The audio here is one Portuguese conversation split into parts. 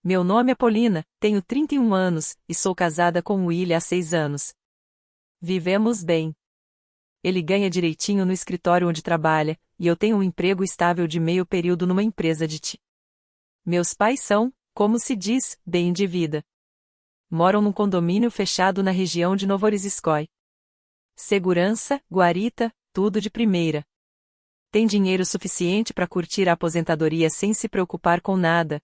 Meu nome é Paulina, tenho 31 anos, e sou casada com William há 6 anos. Vivemos bem. Ele ganha direitinho no escritório onde trabalha, e eu tenho um emprego estável de meio período numa empresa de TI. Meus pais são, como se diz, bem de vida. Moram num condomínio fechado na região de Novorizhskoye. Segurança, guarita, tudo de primeira. Tem dinheiro suficiente para curtir a aposentadoria sem se preocupar com nada.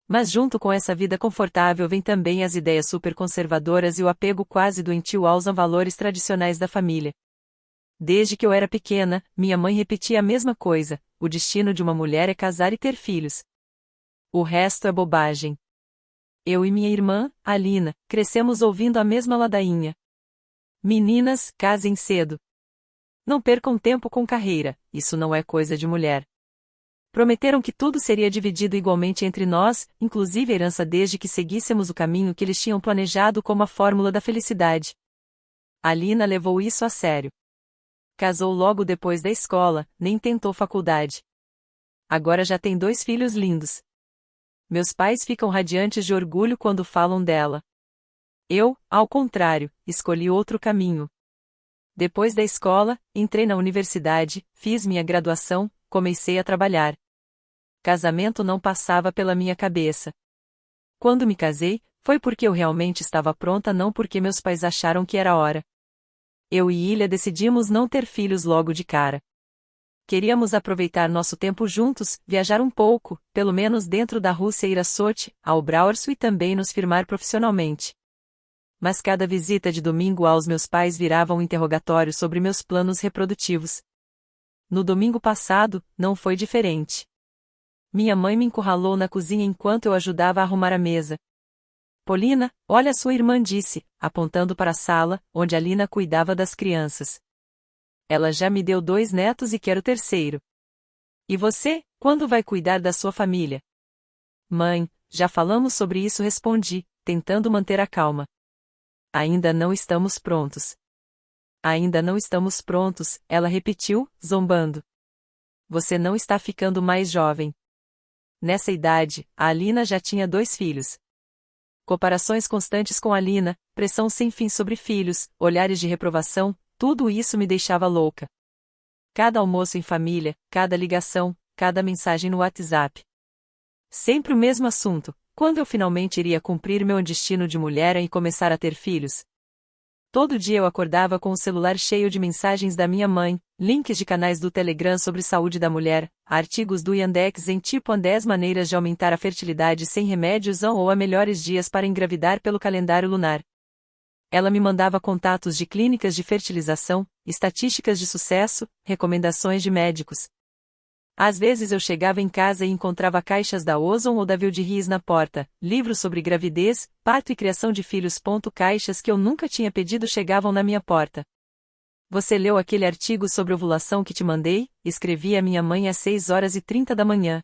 Mas junto com essa vida confortável vem também as ideias superconservadoras e o apego quase doentio aos valores tradicionais da família. Desde que eu era pequena, minha mãe repetia a mesma coisa: o destino de uma mulher é casar e ter filhos. O resto é bobagem. Eu e minha irmã, Alina, crescemos ouvindo a mesma ladainha. Meninas, casem cedo. Não percam tempo com carreira, isso não é coisa de mulher. Prometeram que tudo seria dividido igualmente entre nós, inclusive a herança, desde que seguíssemos o caminho que eles tinham planejado como a fórmula da felicidade. Alina levou isso a sério. Casou logo depois da escola, nem tentou faculdade. Agora já tem 2 filhos lindos. Meus pais ficam radiantes de orgulho quando falam dela. Eu, ao contrário, escolhi outro caminho. Depois da escola, entrei na universidade, fiz minha graduação, comecei a trabalhar. Casamento não passava pela minha cabeça. Quando me casei, foi porque eu realmente estava pronta, não porque meus pais acharam que era hora. Eu e Ilha decidimos não ter filhos logo de cara. Queríamos aproveitar nosso tempo juntos, viajar um pouco, pelo menos dentro da Rússia, ir a Sochi, ao Brauersu e também nos firmar profissionalmente. Mas cada visita de domingo aos meus pais virava um interrogatório sobre meus planos reprodutivos. No domingo passado, não foi diferente. Minha mãe me encurralou na cozinha enquanto eu ajudava a arrumar a mesa. Paulina, olha, sua irmã disse, apontando para a sala, onde Alina cuidava das crianças. Ela já me deu 2 netos e quer o terceiro. E você, quando vai cuidar da sua família? Mãe, já falamos sobre isso, respondi, tentando manter a calma. Ainda não estamos prontos. Ainda não estamos prontos, ela repetiu, zombando. Você não está ficando mais jovem. Nessa idade, a Alina já tinha 2 filhos. Comparações constantes com Alina, pressão sem fim sobre filhos, olhares de reprovação, tudo isso me deixava louca. Cada almoço em família, cada ligação, cada mensagem no WhatsApp. Sempre o mesmo assunto: quando eu finalmente iria cumprir meu destino de mulher e começar a ter filhos? Todo dia eu acordava com o celular cheio de mensagens da minha mãe, links de canais do Telegram sobre saúde da mulher, artigos do Yandex em tipo 10 maneiras de aumentar a fertilidade sem remédios ou a melhores dias para engravidar pelo calendário lunar. Ela me mandava contatos de clínicas de fertilização, estatísticas de sucesso, recomendações de médicos. Às vezes eu chegava em casa e encontrava caixas da Ozon ou da Wildberries na porta, livros sobre gravidez, parto e criação de filhos. Caixas que eu nunca tinha pedido chegavam na minha porta. Você leu aquele artigo sobre ovulação que te mandei? Escrevi a minha mãe às 6h30 da manhã.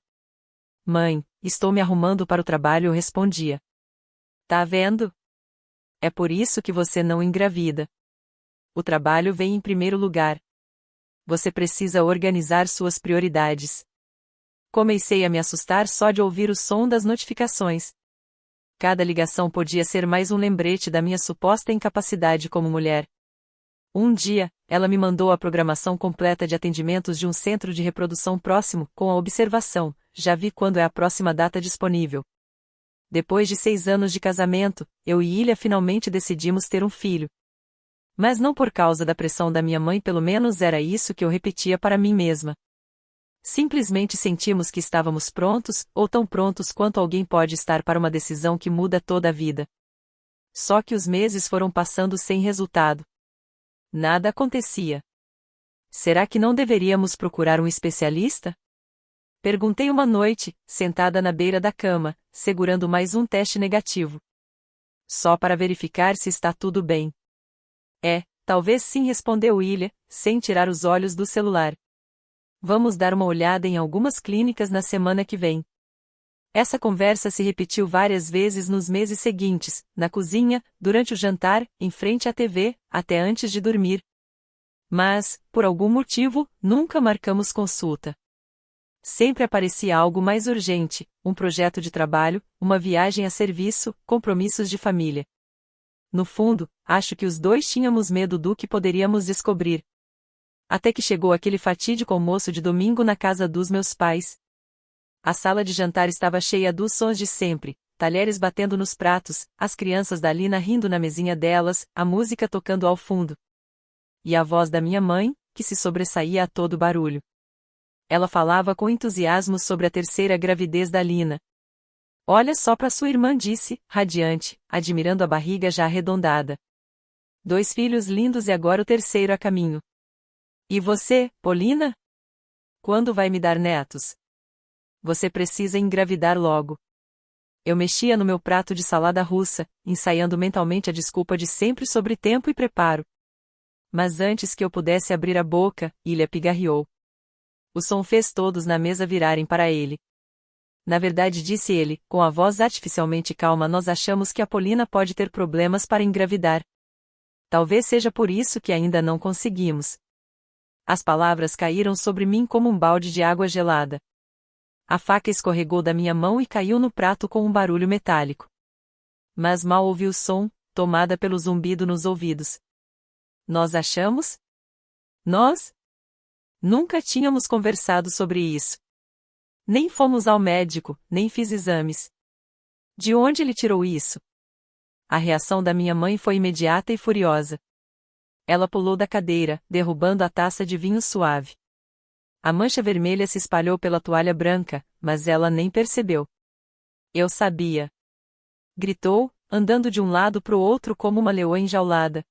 Mãe, estou me arrumando para o trabalho, eu respondia. Tá vendo? É por isso que você não engravida. O trabalho vem em primeiro lugar. Você precisa organizar suas prioridades. Comecei a me assustar só de ouvir o som das notificações. Cada ligação podia ser mais um lembrete da minha suposta incapacidade como mulher. Um dia, ela me mandou a programação completa de atendimentos de um centro de reprodução próximo, com a observação: já vi quando é a próxima data disponível. Depois de 6 anos de casamento, eu e Ilha finalmente decidimos ter um filho. Mas não por causa da pressão da minha mãe, pelo menos era isso que eu repetia para mim mesma. Simplesmente sentimos que estávamos prontos, ou tão prontos quanto alguém pode estar para uma decisão que muda toda a vida. Só que os meses foram passando sem resultado. Nada acontecia. Será que não deveríamos procurar um especialista? Perguntei uma noite, sentada na beira da cama, segurando mais um teste negativo. Só para verificar se está tudo bem. Talvez sim, respondeu Ilha, sem tirar os olhos do celular. Vamos dar uma olhada em algumas clínicas na semana que vem. Essa conversa se repetiu várias vezes nos meses seguintes, na cozinha, durante o jantar, em frente à TV, até antes de dormir. Mas, por algum motivo, nunca marcamos consulta. Sempre aparecia algo mais urgente, um projeto de trabalho, uma viagem a serviço, compromissos de família. No fundo, acho que os dois tínhamos medo do que poderíamos descobrir. Até que chegou aquele fatídico almoço de domingo na casa dos meus pais. A sala de jantar estava cheia dos sons de sempre, talheres batendo nos pratos, as crianças da Lina rindo na mesinha delas, a música tocando ao fundo. E a voz da minha mãe, que se sobressaía a todo barulho. Ela falava com entusiasmo sobre a terceira gravidez da Lina. Olha só para sua irmã, disse, radiante, admirando a barriga já arredondada. 2 filhos lindos e agora o terceiro a caminho. E você, Polina? Quando vai me dar netos? Você precisa engravidar logo. Eu mexia no meu prato de salada russa, ensaiando mentalmente a desculpa de sempre sobre tempo e preparo. Mas antes que eu pudesse abrir a boca, Ilha pigarreou. O som fez todos na mesa virarem para ele. Na verdade, disse ele, com a voz artificialmente calma, nós achamos que a Polina pode ter problemas para engravidar. Talvez seja por isso que ainda não conseguimos. As palavras caíram sobre mim como um balde de água gelada. A faca escorregou da minha mão e caiu no prato com um barulho metálico. Mas mal ouvi o som, tomada pelo zumbido nos ouvidos. Nós achamos? Nós? Nunca tínhamos conversado sobre isso. Nem fomos ao médico, nem fiz exames. De onde ele tirou isso? A reação da minha mãe foi imediata e furiosa. Ela pulou da cadeira, derrubando a taça de vinho suave. A mancha vermelha se espalhou pela toalha branca, mas ela nem percebeu. Eu sabia. Gritou, andando de um lado para o outro como uma leoa enjaulada.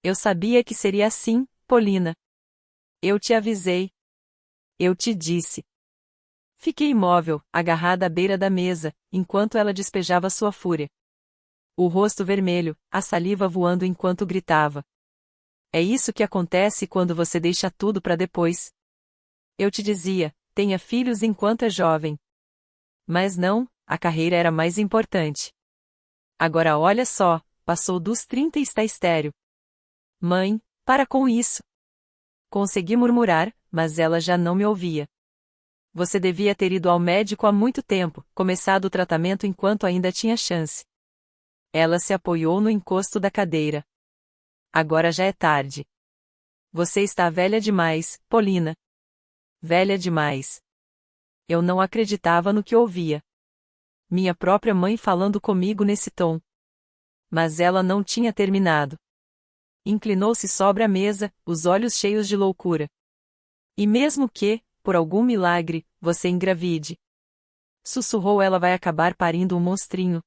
Eu sabia que seria assim, Polina. Eu te avisei. Eu te disse. Fiquei imóvel, agarrada à beira da mesa, enquanto ela despejava sua fúria. O rosto vermelho, a saliva voando enquanto gritava. É isso que acontece quando você deixa tudo para depois. Eu te dizia, tenha filhos enquanto é jovem. Mas não, a carreira era mais importante. Agora olha só, passou dos 30 e está estéril. Mãe, para com isso. Consegui murmurar, mas ela já não me ouvia. Você devia ter ido ao médico há muito tempo, começado o tratamento enquanto ainda tinha chance. Ela se apoiou no encosto da cadeira. Agora já é tarde. Você está velha demais, Polina. Velha demais. Eu não acreditava no que ouvia. Minha própria mãe falando comigo nesse tom. Mas ela não tinha terminado. Inclinou-se sobre a mesa, os olhos cheios de loucura. E mesmo que, por algum milagre, você engravide. Sussurrou, ela vai acabar parindo um monstrinho.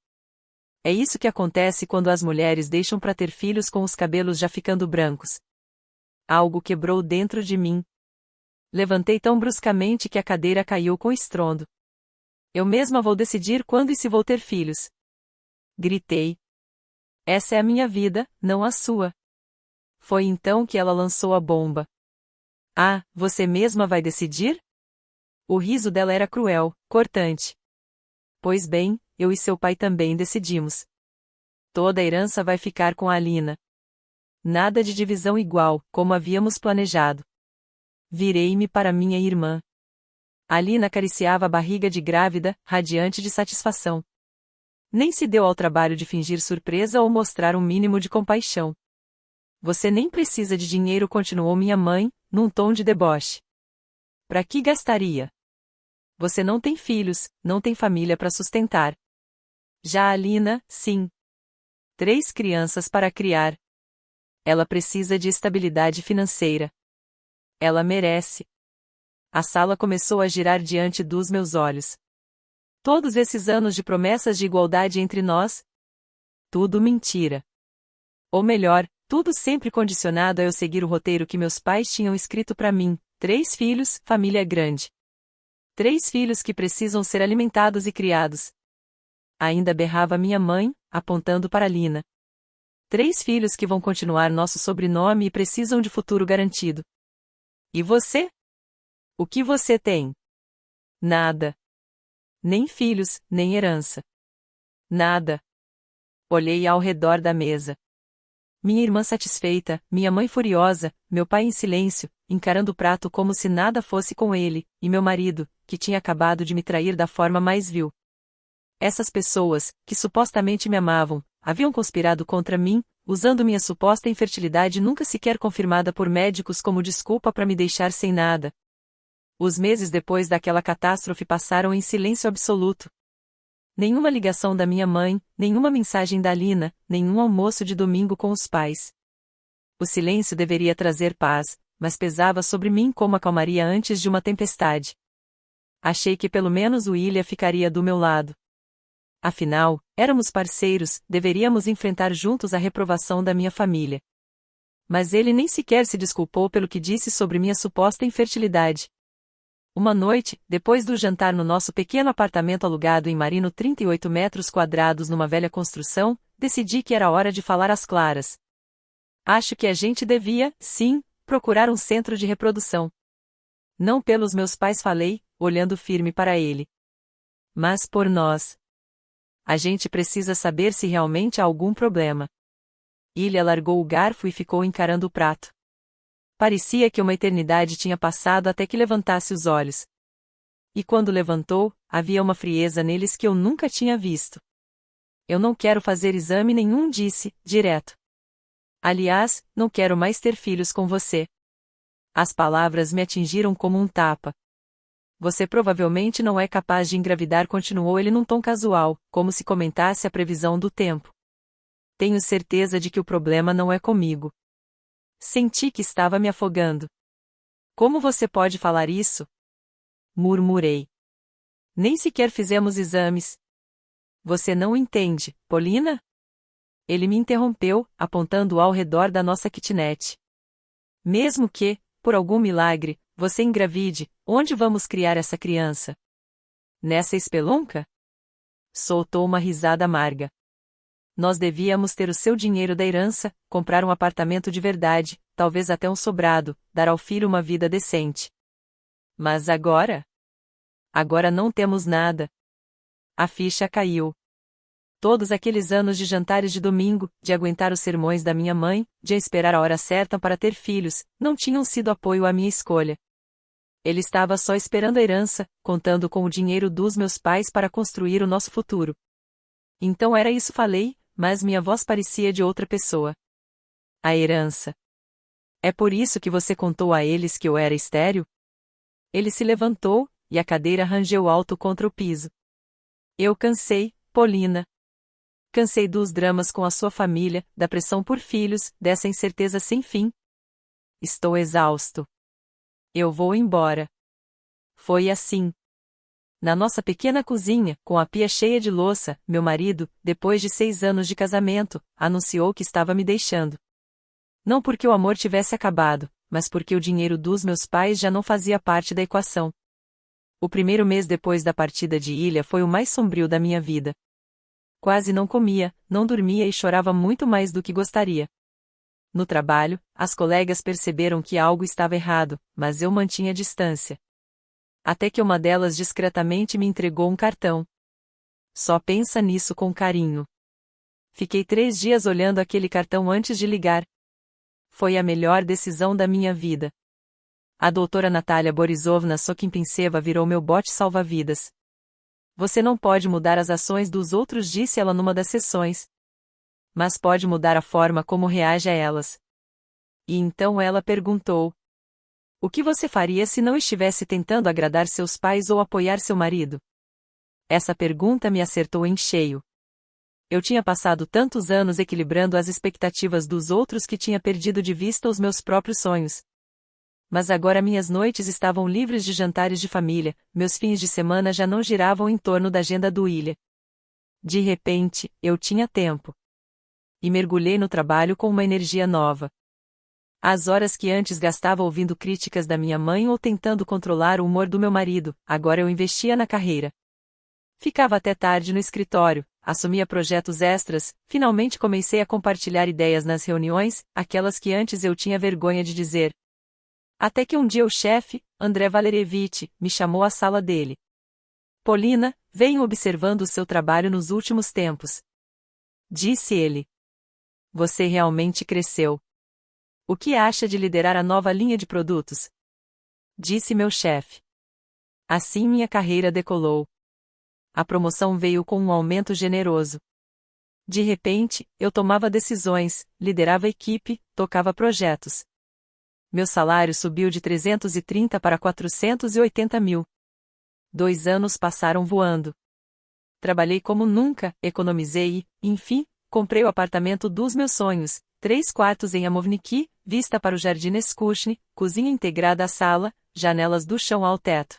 É isso que acontece quando as mulheres deixam para ter filhos com os cabelos já ficando brancos. Algo quebrou dentro de mim. Levantei tão bruscamente que a cadeira caiu com estrondo. Eu mesma vou decidir quando e se vou ter filhos. Gritei. Essa é a minha vida, não a sua. Foi então que ela lançou a bomba. Ah, você mesma vai decidir? O riso dela era cruel, cortante. Pois bem, eu e seu pai também decidimos. Toda a herança vai ficar com a Lina. Nada de divisão igual, como havíamos planejado. Virei-me para minha irmã. A Lina acariciava a barriga de grávida, radiante de satisfação. Nem se deu ao trabalho de fingir surpresa ou mostrar um mínimo de compaixão. Você nem precisa de dinheiro, continuou minha mãe, num tom de deboche. Para que gastaria? Você não tem filhos, não tem família para sustentar. Já a Lina, sim. 3 crianças para criar. Ela precisa de estabilidade financeira. Ela merece. A sala começou a girar diante dos meus olhos. Todos esses anos de promessas de igualdade entre nós? Tudo mentira. Ou melhor, tudo sempre condicionado a eu seguir o roteiro que meus pais tinham escrito para mim: 3 filhos, família grande. 3 filhos que precisam ser alimentados e criados. Ainda berrava minha mãe, apontando para Lina. 3 filhos que vão continuar nosso sobrenome e precisam de futuro garantido. E você? O que você tem? Nada. Nem filhos, nem herança. Nada. Olhei ao redor da mesa. Minha irmã satisfeita, minha mãe furiosa, meu pai em silêncio, encarando o prato como se nada fosse com ele, e meu marido, que tinha acabado de me trair da forma mais vil. Essas pessoas, que supostamente me amavam, haviam conspirado contra mim, usando minha suposta infertilidade nunca sequer confirmada por médicos como desculpa para me deixar sem nada. Os meses depois daquela catástrofe passaram em silêncio absoluto. Nenhuma ligação da minha mãe, nenhuma mensagem da Lina, nenhum almoço de domingo com os pais. O silêncio deveria trazer paz, mas pesava sobre mim como a calmaria antes de uma tempestade. Achei que pelo menos o William ficaria do meu lado. Afinal, éramos parceiros, deveríamos enfrentar juntos a reprovação da minha família. Mas ele nem sequer se desculpou pelo que disse sobre minha suposta infertilidade. Uma noite, depois do jantar no nosso pequeno apartamento alugado em Marino 38 metros quadrados numa velha construção, decidi que era hora de falar às claras. Acho que a gente devia, sim, procurar um centro de reprodução. Não pelos meus pais falei, olhando firme para ele. Mas por nós. A gente precisa saber se realmente há algum problema. Ilha largou o garfo e ficou encarando o prato. Parecia que uma eternidade tinha passado até que levantasse os olhos. E quando levantou, havia uma frieza neles que eu nunca tinha visto. Eu não quero fazer exame nenhum, disse, direto. Aliás, não quero mais ter filhos com você. As palavras me atingiram como um tapa. Você provavelmente não é capaz de engravidar, continuou ele num tom casual, como se comentasse a previsão do tempo. Tenho certeza de que o problema não é comigo. Senti que estava me afogando. Como você pode falar isso? Murmurei. Nem sequer fizemos exames. Você não entende, Paulina? Ele me interrompeu, apontando ao redor da nossa kitnet. Mesmo que, por algum milagre, você engravide, onde vamos criar essa criança? Nessa espelunca? Soltou uma risada amarga. Nós devíamos ter o seu dinheiro da herança, comprar um apartamento de verdade, talvez até um sobrado, dar ao filho uma vida decente. Mas agora? Agora não temos nada. A ficha caiu. Todos aqueles anos de jantares de domingo, de aguentar os sermões da minha mãe, de esperar a hora certa para ter filhos, não tinham sido apoio à minha escolha. Ele estava só esperando a herança, contando com o dinheiro dos meus pais para construir o nosso futuro. Então era isso, falei, mas minha voz parecia de outra pessoa. A herança. É por isso que você contou a eles que eu era estéril? Ele se levantou, e a cadeira rangeu alto contra o piso. Eu cansei, Paulina. Cansei dos dramas com a sua família, da pressão por filhos, dessa incerteza sem fim. Estou exausto. Eu vou embora. Foi assim. Na nossa pequena cozinha, com a pia cheia de louça, meu marido, depois de 6 anos de casamento, anunciou que estava me deixando. Não porque o amor tivesse acabado, mas porque o dinheiro dos meus pais já não fazia parte da equação. O primeiro mês depois da partida de Ilha foi o mais sombrio da minha vida. Quase não comia, não dormia e chorava muito mais do que gostaria. No trabalho, as colegas perceberam que algo estava errado, mas eu mantinha distância. Até que uma delas discretamente me entregou um cartão. Só pensa nisso com carinho. Fiquei 3 dias olhando aquele cartão antes de ligar. Foi a melhor decisão da minha vida. A doutora Natália Borisovna Sokimpintseva virou meu bote salva-vidas. Você não pode mudar as ações dos outros, disse ela numa das sessões. Mas pode mudar a forma como reage a elas. E então ela perguntou: o que você faria se não estivesse tentando agradar seus pais ou apoiar seu marido? Essa pergunta me acertou em cheio. Eu tinha passado tantos anos equilibrando as expectativas dos outros que tinha perdido de vista os meus próprios sonhos. Mas agora minhas noites estavam livres de jantares de família, meus fins de semana já não giravam em torno da agenda do Ilha. De repente, eu tinha tempo. E mergulhei no trabalho com uma energia nova. As horas que antes gastava ouvindo críticas da minha mãe ou tentando controlar o humor do meu marido, agora eu investia na carreira. Ficava até tarde no escritório, assumia projetos extras, finalmente comecei a compartilhar ideias nas reuniões, aquelas que antes eu tinha vergonha de dizer. Até que um dia o chefe, André Valerievich, me chamou à sala dele. Paulina, venho observando o seu trabalho nos últimos tempos. Disse ele. Você realmente cresceu. O que acha de liderar a nova linha de produtos? Disse meu chefe. Assim minha carreira decolou. A promoção veio com um aumento generoso. De repente, eu tomava decisões, liderava equipe, tocava projetos. Meu salário subiu de 330 para 480 mil. 2 anos passaram voando. Trabalhei como nunca, economizei e, enfim, comprei o apartamento dos meus sonhos, 3 quartos em Amovniki, vista para o Jardim Escuchne, cozinha integrada à sala, janelas do chão ao teto.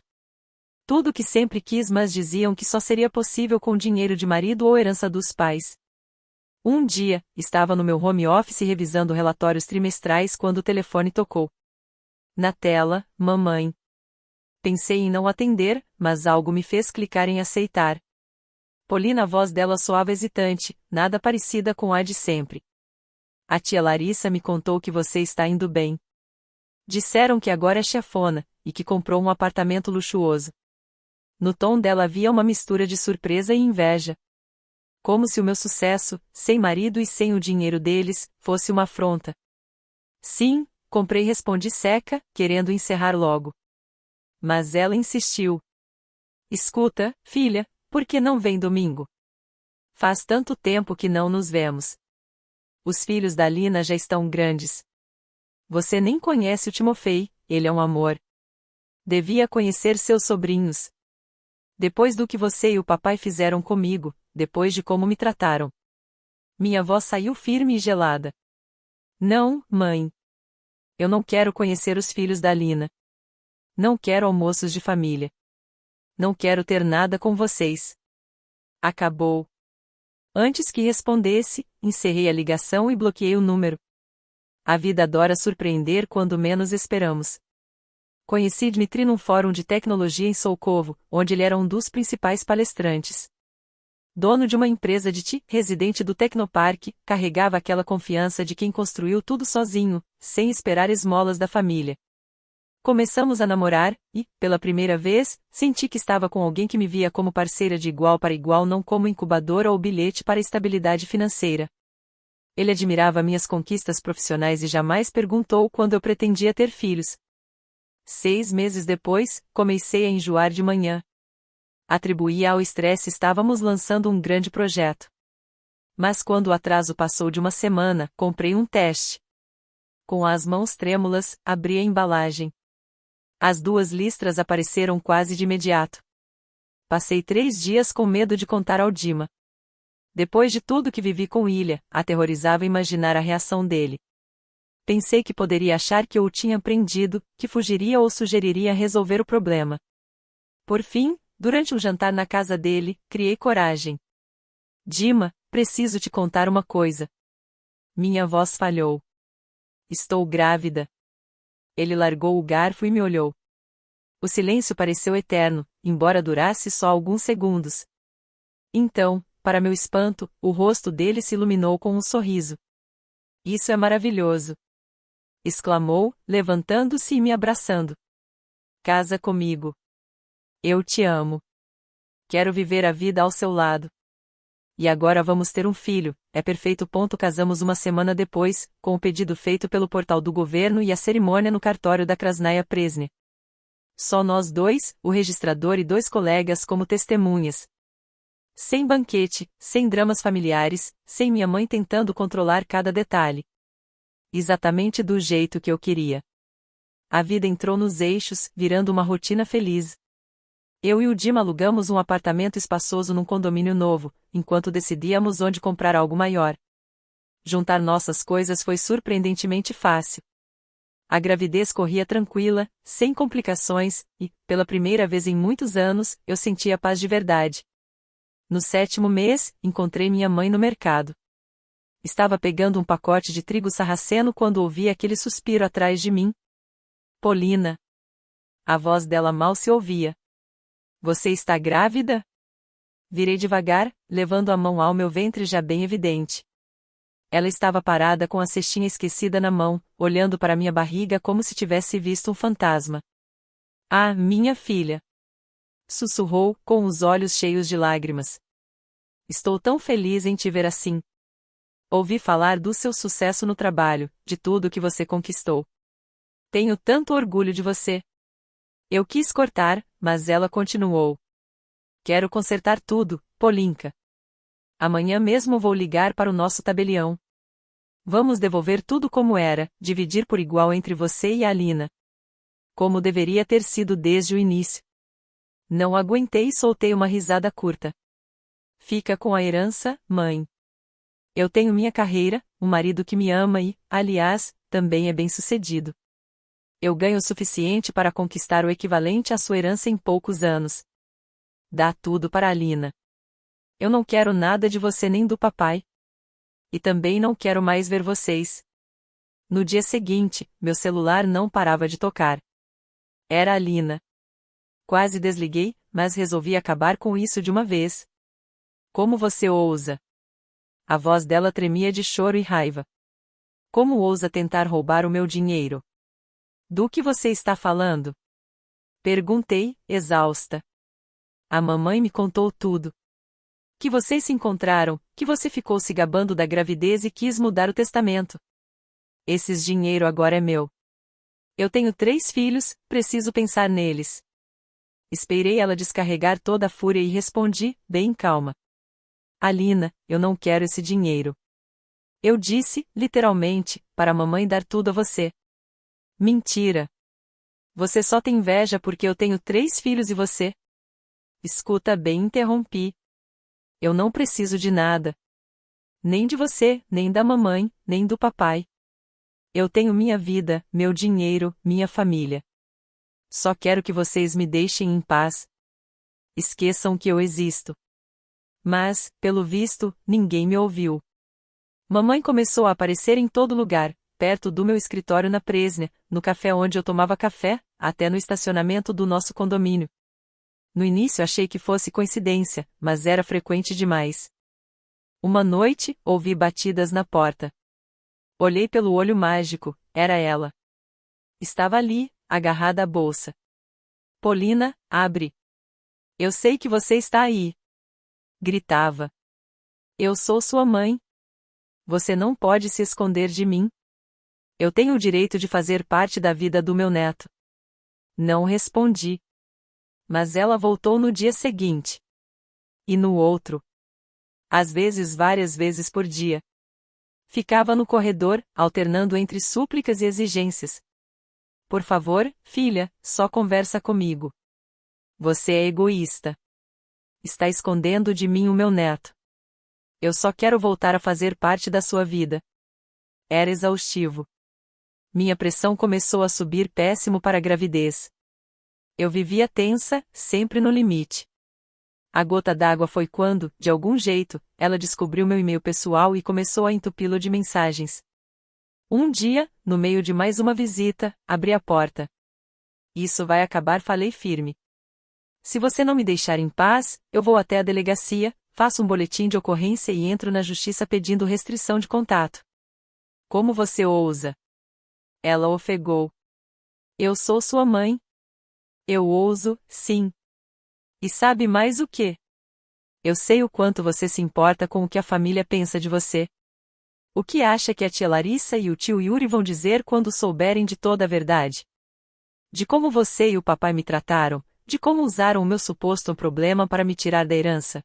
Tudo o que sempre quis, mas diziam que só seria possível com dinheiro de marido ou herança dos pais. Um dia, estava no meu home office revisando relatórios trimestrais quando o telefone tocou. Na tela, mamãe. Pensei em não atender, mas algo me fez clicar em aceitar. Polina, a voz dela soava hesitante, nada parecida com a de sempre. A tia Larissa me contou que você está indo bem. Disseram que agora é chefona, e que comprou um apartamento luxuoso. No tom dela havia uma mistura de surpresa e inveja. Como se o meu sucesso, sem marido e sem o dinheiro deles, fosse uma afronta. Sim, comprei, respondi seca, querendo encerrar logo. Mas ela insistiu. Escuta, filha, por que não vem domingo? Faz tanto tempo que não nos vemos. Os filhos da Lina já estão grandes. Você nem conhece o Timofei, ele é um amor. Devia conhecer seus sobrinhos. Depois do que você e o papai fizeram comigo, depois de como me trataram. Minha voz saiu firme e gelada. Não, mãe. Eu não quero conhecer os filhos da Lina. Não quero almoços de família. Não quero ter nada com vocês. Acabou. Antes que respondesse, encerrei a ligação e bloqueei o número. A vida adora surpreender quando menos esperamos. Conheci Dmitry num fórum de tecnologia em Solkovo, onde ele era um dos principais palestrantes. Dono de uma empresa de TI, residente do Tecnoparque, carregava aquela confiança de quem construiu tudo sozinho, sem esperar esmolas da família. Começamos a namorar, e, pela primeira vez, senti que estava com alguém que me via como parceira de igual para igual, não como incubadora ou bilhete para a estabilidade financeira. Ele admirava minhas conquistas profissionais e jamais perguntou quando eu pretendia ter filhos. 6 meses depois, comecei a enjoar de manhã. Atribuía ao estresse, estávamos lançando um grande projeto. Mas quando o atraso passou de uma semana, comprei um teste. Com as mãos trêmulas, abri a embalagem. As 2 listras apareceram quase de imediato. Passei 3 dias com medo de contar ao Dima. Depois de tudo que vivi com Ilha, aterrorizava imaginar a reação dele. Pensei que poderia achar que eu o tinha prendido, que fugiria ou sugeriria resolver o problema. Por fim, durante um jantar na casa dele, criei coragem. Dima, preciso te contar uma coisa. Minha voz falhou. Estou grávida. Ele largou o garfo e me olhou. O silêncio pareceu eterno, embora durasse só alguns segundos. Então, para meu espanto, o rosto dele se iluminou com um sorriso. Isso é maravilhoso! Exclamou, levantando-se e me abraçando. Casa comigo. Eu te amo. Quero viver a vida ao seu lado. E agora vamos ter um filho, é perfeito. Casamos uma semana depois, com o pedido feito pelo portal do governo e a cerimônia no cartório da Krasnaya Presne. Só nós 2, o registrador e 2 colegas como testemunhas. Sem banquete, sem dramas familiares, sem minha mãe tentando controlar cada detalhe. Exatamente do jeito que eu queria. A vida entrou nos eixos, virando uma rotina feliz. Eu e o Dima alugamos um apartamento espaçoso num condomínio novo, enquanto decidíamos onde comprar algo maior. Juntar nossas coisas foi surpreendentemente fácil. A gravidez corria tranquila, sem complicações, e, pela primeira vez em muitos anos, eu sentia paz de verdade. No 7º mês, encontrei minha mãe no mercado. Estava pegando um pacote de trigo sarraceno quando ouvi aquele suspiro atrás de mim. Polina. A voz dela mal se ouvia. Você está grávida? Virei devagar, levando a mão ao meu ventre já bem evidente. Ela estava parada com a cestinha esquecida na mão, olhando para minha barriga como se tivesse visto um fantasma. Ah, minha filha! Sussurrou, com os olhos cheios de lágrimas. Estou tão feliz em te ver assim. Ouvi falar do seu sucesso no trabalho, de tudo que você conquistou. Tenho tanto orgulho de você. Eu quis cortar, mas ela continuou. Quero consertar tudo, Polinka. Amanhã mesmo vou ligar para o nosso tabelião. Vamos devolver tudo como era, dividir por igual entre você e a Alina. Como deveria ter sido desde o início. Não aguentei e soltei uma risada curta. Fica com a herança, mãe. Eu tenho minha carreira, um marido que me ama e, aliás, também é bem-sucedido. Eu ganho o suficiente para conquistar o equivalente à sua herança em poucos anos. Dá tudo para a Alina. Eu não quero nada de você nem do papai. E também não quero mais ver vocês. No dia seguinte, meu celular não parava de tocar. Era a Alina. Quase desliguei, mas resolvi acabar com isso de uma vez. Como você ousa? A voz dela tremia de choro e raiva. Como ousa tentar roubar o meu dinheiro? Do que você está falando? Perguntei, exausta. A mamãe me contou tudo. Que vocês se encontraram, que você ficou se gabando da gravidez e quis mudar o testamento. Esse dinheiro agora é meu. Eu tenho 3 filhos, preciso pensar neles. Esperei ela descarregar toda a fúria e respondi, bem calma. Alina, eu não quero esse dinheiro. Eu disse, literalmente, para a mamãe dar tudo a você. Mentira. Você só tem inveja porque eu tenho 3 filhos e você. Escuta bem, interrompi. Eu não preciso de nada. Nem de você, nem da mamãe, nem do papai. Eu tenho minha vida, meu dinheiro, minha família. Só quero que vocês me deixem em paz. Esqueçam que eu existo. Mas, pelo visto, ninguém me ouviu. Mamãe começou a aparecer em todo lugar, perto do meu escritório na Presnia, no café onde eu tomava café, até no estacionamento do nosso condomínio. No início achei que fosse coincidência, mas era frequente demais. Uma noite, ouvi batidas na porta. Olhei pelo olho mágico, era ela. Estava ali, agarrada à bolsa. Polina, abre. Eu sei que você está aí. Gritava. Eu sou sua mãe. Você não pode se esconder de mim. Eu tenho o direito de fazer parte da vida do meu neto. Não respondi. Mas ela voltou no dia seguinte. E no outro. Às vezes várias vezes por dia. Ficava no corredor, alternando entre súplicas e exigências. Por favor, filha, só conversa comigo. Você é egoísta. Está escondendo de mim o meu neto. Eu só quero voltar a fazer parte da sua vida. Era exaustivo. Minha pressão começou a subir péssimo para a gravidez. Eu vivia tensa, sempre no limite. A gota d'água foi quando, de algum jeito, ela descobriu meu e-mail pessoal e começou a entupi-lo de mensagens. Um dia, no meio de mais uma visita, abri a porta. Isso vai acabar, falei firme. Se você não me deixar em paz, eu vou até a delegacia, faço um boletim de ocorrência e entro na justiça pedindo restrição de contato. Como você ousa? Ela ofegou. Eu sou sua mãe. Eu ouso, sim. E sabe mais o quê? Eu sei o quanto você se importa com o que a família pensa de você. O que acha que a tia Larissa e o tio Yuri vão dizer quando souberem de toda a verdade? De como você e o papai me trataram, de como usaram o meu suposto problema para me tirar da herança.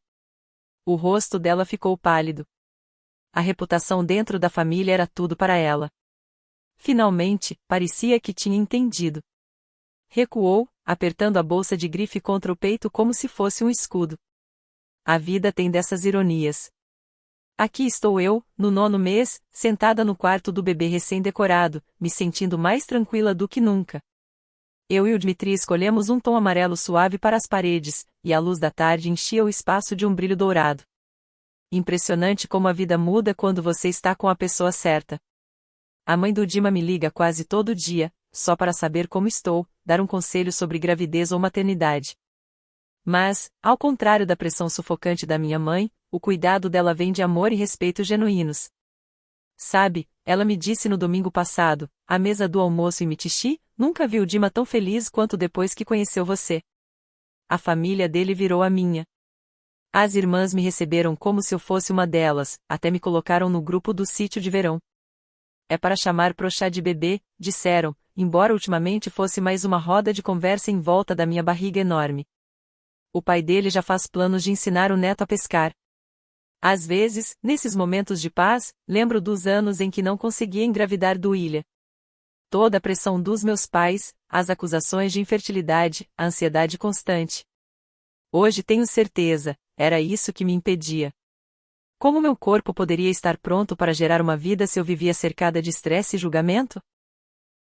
O rosto dela ficou pálido. A reputação dentro da família era tudo para ela. Finalmente, parecia que tinha entendido. Recuou, apertando a bolsa de grife contra o peito como se fosse um escudo. A vida tem dessas ironias. Aqui estou eu, no 9º mês, sentada no quarto do bebê recém-decorado, me sentindo mais tranquila do que nunca. Eu e o Dmitri escolhemos um tom amarelo suave para as paredes, e a luz da tarde enchia o espaço de um brilho dourado. Impressionante como a vida muda quando você está com a pessoa certa. A mãe do Dima me liga quase todo dia, só para saber como estou, dar um conselho sobre gravidez ou maternidade. Mas, ao contrário da pressão sufocante da minha mãe, o cuidado dela vem de amor e respeito genuínos. Sabe, ela me disse no domingo passado, à mesa do almoço em Mitichi, nunca vi o Dima tão feliz quanto depois que conheceu você. A família dele virou a minha. As irmãs me receberam como se eu fosse uma delas, até me colocaram no grupo do sítio de verão. É para chamar pro chá de bebê, disseram, embora ultimamente fosse mais uma roda de conversa em volta da minha barriga enorme. O pai dele já faz planos de ensinar o neto a pescar. Às vezes, nesses momentos de paz, lembro dos anos em que não conseguia engravidar do William. Toda a pressão dos meus pais, as acusações de infertilidade, a ansiedade constante. Hoje tenho certeza, era isso que me impedia. Como meu corpo poderia estar pronto para gerar uma vida se eu vivia cercada de estresse e julgamento?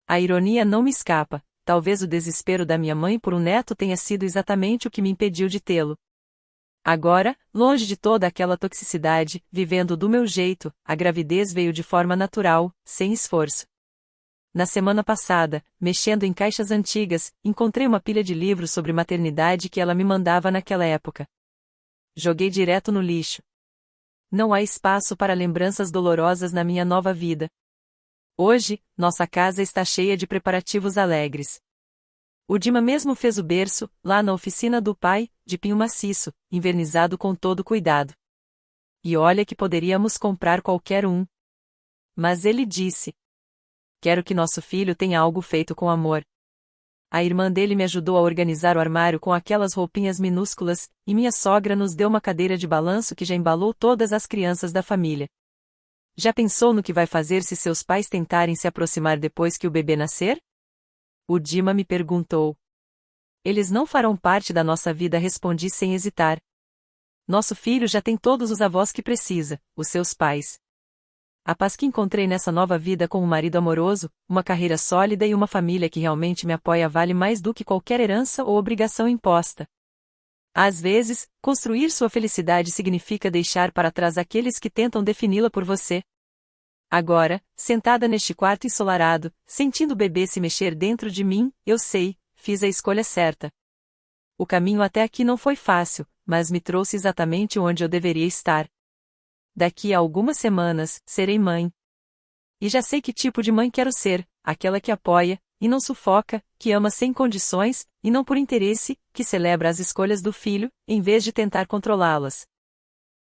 A ironia não me escapa, talvez o desespero da minha mãe por um neto tenha sido exatamente o que me impediu de tê-lo. Agora, longe de toda aquela toxicidade, vivendo do meu jeito, a gravidez veio de forma natural, sem esforço. Na semana passada, mexendo em caixas antigas, encontrei uma pilha de livros sobre maternidade que ela me mandava naquela época. Joguei direto no lixo. Não há espaço para lembranças dolorosas na minha nova vida. Hoje, nossa casa está cheia de preparativos alegres. O Dima mesmo fez o berço, lá na oficina do pai, de pinho maciço, invernizado com todo cuidado. E olha que poderíamos comprar qualquer um. Mas ele disse: quero que nosso filho tenha algo feito com amor. A irmã dele me ajudou a organizar o armário com aquelas roupinhas minúsculas, e minha sogra nos deu uma cadeira de balanço que já embalou todas as crianças da família. Já pensou no que vai fazer se seus pais tentarem se aproximar depois que o bebê nascer? O Dima me perguntou. Eles não farão parte da nossa vida, respondi sem hesitar. Nosso filho já tem todos os avós que precisa, os seus pais. A paz que encontrei nessa nova vida com um marido amoroso, uma carreira sólida e uma família que realmente me apoia vale mais do que qualquer herança ou obrigação imposta. Às vezes, construir sua felicidade significa deixar para trás aqueles que tentam defini-la por você. Agora, sentada neste quarto ensolarado, sentindo o bebê se mexer dentro de mim, eu sei, fiz a escolha certa. O caminho até aqui não foi fácil, mas me trouxe exatamente onde eu deveria estar. Daqui a algumas semanas, serei mãe. E já sei que tipo de mãe quero ser, aquela que apoia, e não sufoca, que ama sem condições, e não por interesse, que celebra as escolhas do filho, em vez de tentar controlá-las.